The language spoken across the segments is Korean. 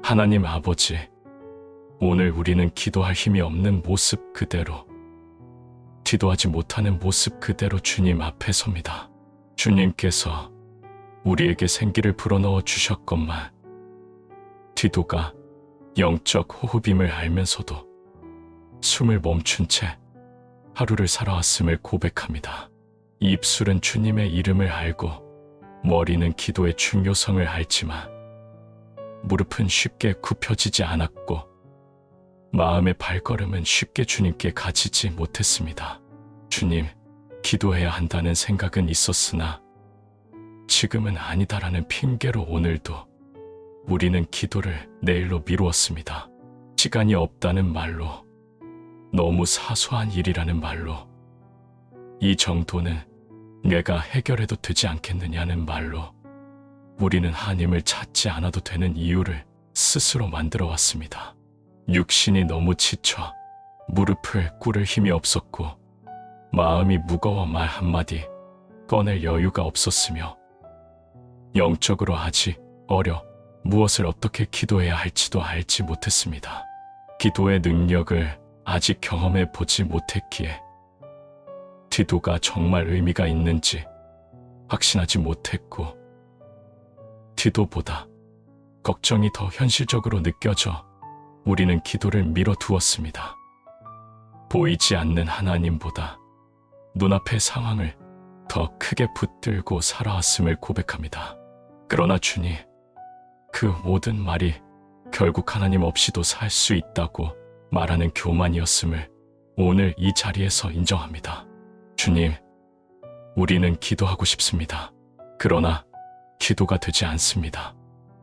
하나님 아버지, 오늘 우리는 기도할 힘이 없는 모습 그대로, 기도하지 못하는 모습 그대로 주님 앞에 섭니다. 주님께서 우리에게 생기를 불어넣어 주셨건만 기도가 영적 호흡임을 알면서도 숨을 멈춘 채 하루를 살아왔음을 고백합니다. 입술은 주님의 이름을 알고 머리는 기도의 중요성을 알지만 무릎은 쉽게 굽혀지지 않았고 마음의 발걸음은 쉽게 주님께 가지지 못했습니다. 주님, 기도해야 한다는 생각은 있었으나 지금은 아니다라는 핑계로 오늘도 우리는 기도를 내일로 미루었습니다. 시간이 없다는 말로, 너무 사소한 일이라는 말로, 이 정도는 내가 해결해도 되지 않겠느냐는 말로 우리는 하나님을 찾지 않아도 되는 이유를 스스로 만들어 왔습니다. 육신이 너무 지쳐 무릎을 꿇을 힘이 없었고 마음이 무거워 말 한마디 꺼낼 여유가 없었으며 영적으로 아직 어려 무엇을 어떻게 기도해야 할지도 알지 못했습니다. 기도의 능력을 아직 경험해 보지 못했기에 기도가 정말 의미가 있는지 확신하지 못했고 기도보다 걱정이 더 현실적으로 느껴져 우리는 기도를 미뤄두었습니다. 보이지 않는 하나님보다 눈앞의 상황을 더 크게 붙들고 살아왔음을 고백합니다. 그러나 주님, 그 모든 말이 결국 하나님 없이도 살 수 있다고 말하는 교만이었음을 오늘 이 자리에서 인정합니다. 주님, 우리는 기도하고 싶습니다. 그러나 기도가 되지 않습니다.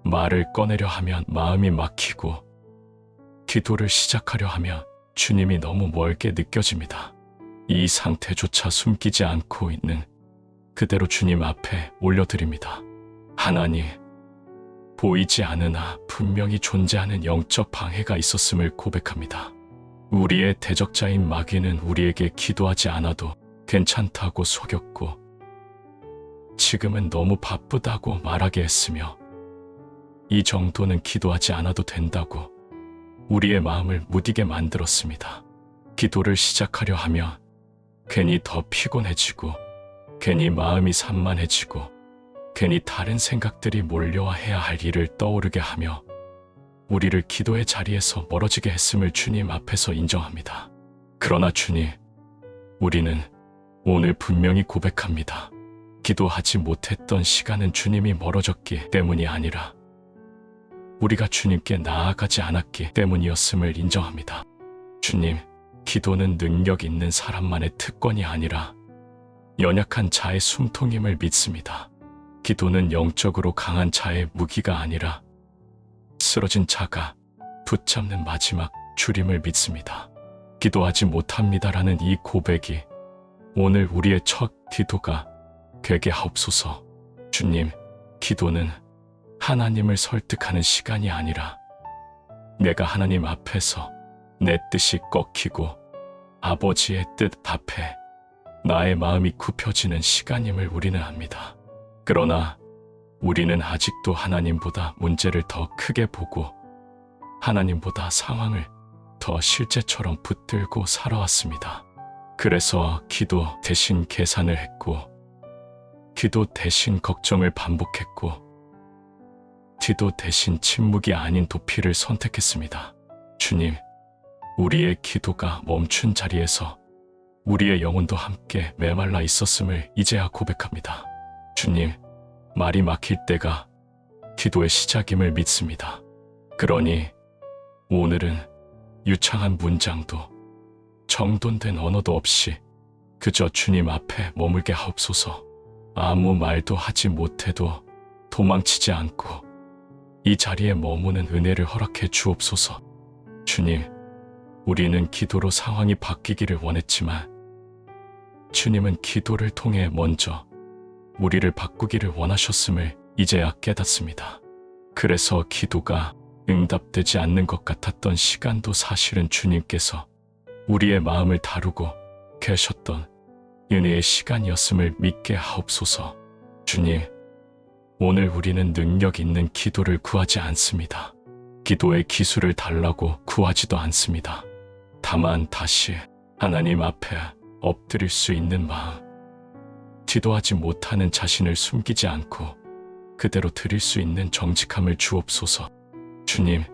말을 꺼내려 하면 마음이 막히고 기도를 시작하려 하면 주님이 너무 멀게 느껴집니다. 이 상태조차 숨기지 않고 있는 그대로 주님 앞에 올려드립니다. 하나님, 보이지 않으나 분명히 존재하는 영적 방해가 있었음을 고백합니다. 우리의 대적자인 마귀는 우리에게 기도하지 않아도 괜찮다고 속였고 지금은 너무 바쁘다고 말하게 했으며 이 정도는 기도하지 않아도 된다고 우리의 마음을 무디게 만들었습니다. 기도를 시작하려 하면 괜히 더 피곤해지고 괜히 마음이 산만해지고 괜히 다른 생각들이 몰려와 해야 할 일을 떠오르게 하며 우리를 기도의 자리에서 멀어지게 했음을 주님 앞에서 인정합니다. 그러나 주님, 우리는 오늘 분명히 고백합니다. 기도하지 못했던 시간은 주님이 멀어졌기 때문이 아니라 우리가 주님께 나아가지 않았기 때문이었음을 인정합니다. 주님, 기도는 능력 있는 사람만의 특권이 아니라 연약한 자의 숨통임을 믿습니다. 기도는 영적으로 강한 자의 무기가 아니라 쓰러진 자가 붙잡는 마지막 줄임을 믿습니다. 기도하지 못합니다라는 이 고백이 오늘 우리의 첫 기도가 되게 하옵소서. 주님, 기도는 하나님을 설득하는 시간이 아니라 내가 하나님 앞에서 내 뜻이 꺾이고 아버지의 뜻 앞에 나의 마음이 굽혀지는 시간임을 우리는 압니다. 그러나 우리는 아직도 하나님보다 문제를 더 크게 보고 하나님보다 상황을 더 실제처럼 붙들고 살아왔습니다. 그래서 기도 대신 계산을 했고 기도 대신 걱정을 반복했고 기도 대신 침묵이 아닌 도피를 선택했습니다. 주님, 우리의 기도가 멈춘 자리에서 우리의 영혼도 함께 메말라 있었음을 이제야 고백합니다. 주님, 말이 막힐 때가 기도의 시작임을 믿습니다. 그러니 오늘은 유창한 문장도 정돈된 언어도 없이 그저 주님 앞에 머물게 하옵소서. 아무 말도 하지 못해도 도망치지 않고 이 자리에 머무는 은혜를 허락해 주옵소서. 주님, 우리는 기도로 상황이 바뀌기를 원했지만 주님은 기도를 통해 먼저 우리를 바꾸기를 원하셨음을 이제야 깨닫습니다. 그래서 기도가 응답되지 않는 것 같았던 시간도 사실은 주님께서 우리의 마음을 다루고 계셨던 은혜의 시간이었음을 믿게 하옵소서. 주님, 오늘 우리는 능력 있는 기도를 구하지 않습니다. 기도의 기술을 달라고 구하지도 않습니다. 다만 다시 하나님 앞에 엎드릴 수 있는 마음, 기도하지 못하는 자신을 숨기지 않고 그대로 드릴 수 있는 정직함을 주옵소서. 주님,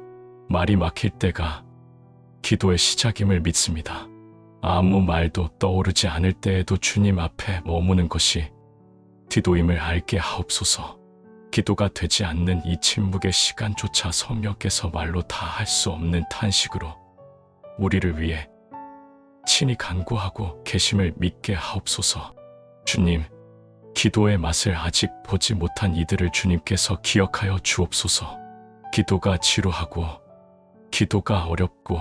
말이 막힐 때가 기도의 시작임을 믿습니다. 아무 말도 떠오르지 않을 때에도 주님 앞에 머무는 것이 기도임을 알게 하옵소서. 기도가 되지 않는 이 침묵의 시간조차 성령께서 말로 다 할 수 없는 탄식으로 우리를 위해 친히 간구하고 계심을 믿게 하옵소서. 주님, 기도의 맛을 아직 보지 못한 이들을 주님께서 기억하여 주옵소서. 기도가 지루하고 기도가 어렵고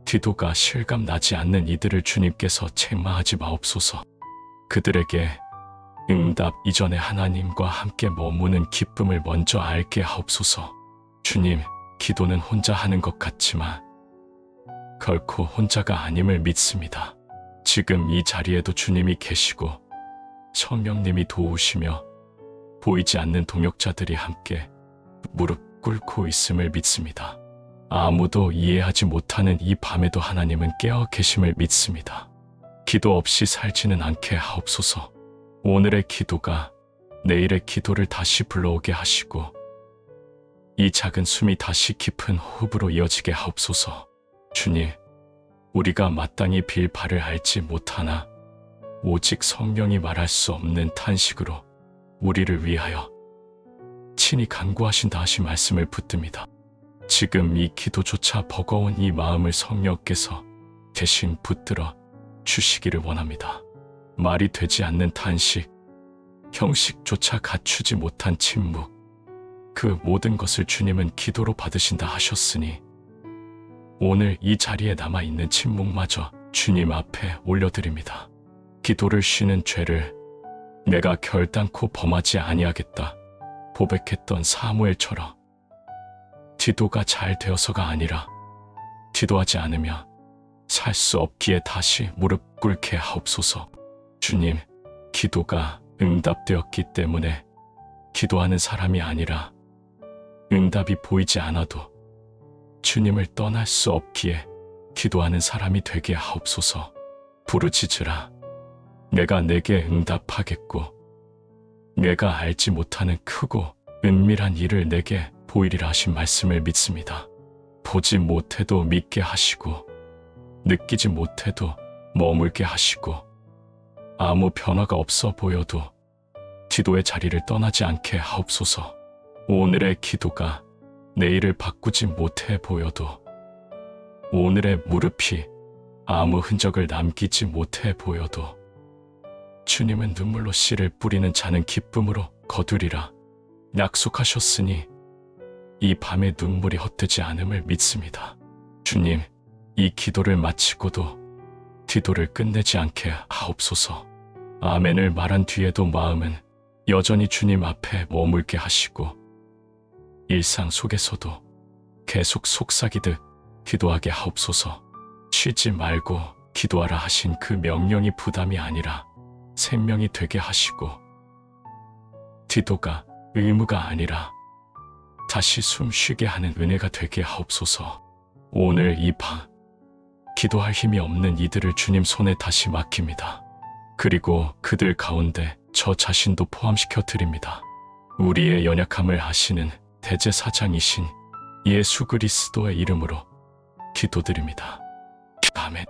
기도가 실감 나지 않는 이들을 주님께서 책망하지 마옵소서. 그들에게 응답 이전에 하나님과 함께 머무는 기쁨을 먼저 알게 하옵소서. 주님, 기도는 혼자 하는 것 같지만 결코 혼자가 아님을 믿습니다. 지금 이 자리에도 주님이 계시고 성령님이 도우시며 보이지 않는 동역자들이 함께 무릎 꿇고 있음을 믿습니다. 아무도 이해하지 못하는 이 밤에도 하나님은 깨어 계심을 믿습니다. 기도 없이 살지는 않게 하옵소서. 오늘의 기도가 내일의 기도를 다시 불러오게 하시고 이 작은 숨이 다시 깊은 호흡으로 이어지게 하옵소서. 주님, 우리가 마땅히 빌 바를 알지 못하나 오직 성령이 말할 수 없는 탄식으로 우리를 위하여 친히 간구하신다 하신 말씀을 붙듭니다. 지금 이 기도조차 버거운 이 마음을 성령께서 대신 붙들어 주시기를 원합니다. 말이 되지 않는 탄식, 형식조차 갖추지 못한 침묵, 그 모든 것을 주님은 기도로 받으신다 하셨으니 오늘 이 자리에 남아있는 침묵마저 주님 앞에 올려드립니다. 기도를 쉬는 죄를 내가 결단코 범하지 아니하겠다 고백했던 사무엘처럼 기도가 잘 되어서가 아니라 기도하지 않으며 살 수 없기에 다시 무릎 꿇게 하옵소서. 주님, 기도가 응답되었기 때문에 기도하는 사람이 아니라 응답이 보이지 않아도 주님을 떠날 수 없기에 기도하는 사람이 되게 하옵소서. 부르짖으라. 내가 내게 응답하겠고 내가 알지 못하는 크고 은밀한 일을 내게 보이리라 하신 말씀을 믿습니다. 보지 못해도 믿게 하시고 느끼지 못해도 머물게 하시고 아무 변화가 없어 보여도 기도의 자리를 떠나지 않게 하옵소서. 오늘의 기도가 내일을 바꾸지 못해 보여도 오늘의 무릎이 아무 흔적을 남기지 못해 보여도 주님은 눈물로 씨를 뿌리는 자는 기쁨으로 거두리라 약속하셨으니 이 밤의 눈물이 헛되지 않음을 믿습니다. 주님, 이 기도를 마치고도 기도를 끝내지 않게 하옵소서. 아멘을 말한 뒤에도 마음은 여전히 주님 앞에 머물게 하시고 일상 속에서도 계속 속삭이듯 기도하게 하옵소서. 쉬지 말고 기도하라 하신 그 명령이 부담이 아니라 생명이 되게 하시고 기도가 의무가 아니라 다시 숨 쉬게 하는 은혜가 되게 하옵소서. 오늘 이 밤 기도할 힘이 없는 이들을 주님 손에 다시 맡깁니다. 그리고 그들 가운데 저 자신도 포함시켜 드립니다. 우리의 연약함을 아시는 대제사장이신 예수 그리스도의 이름으로 기도드립니다. 아멘.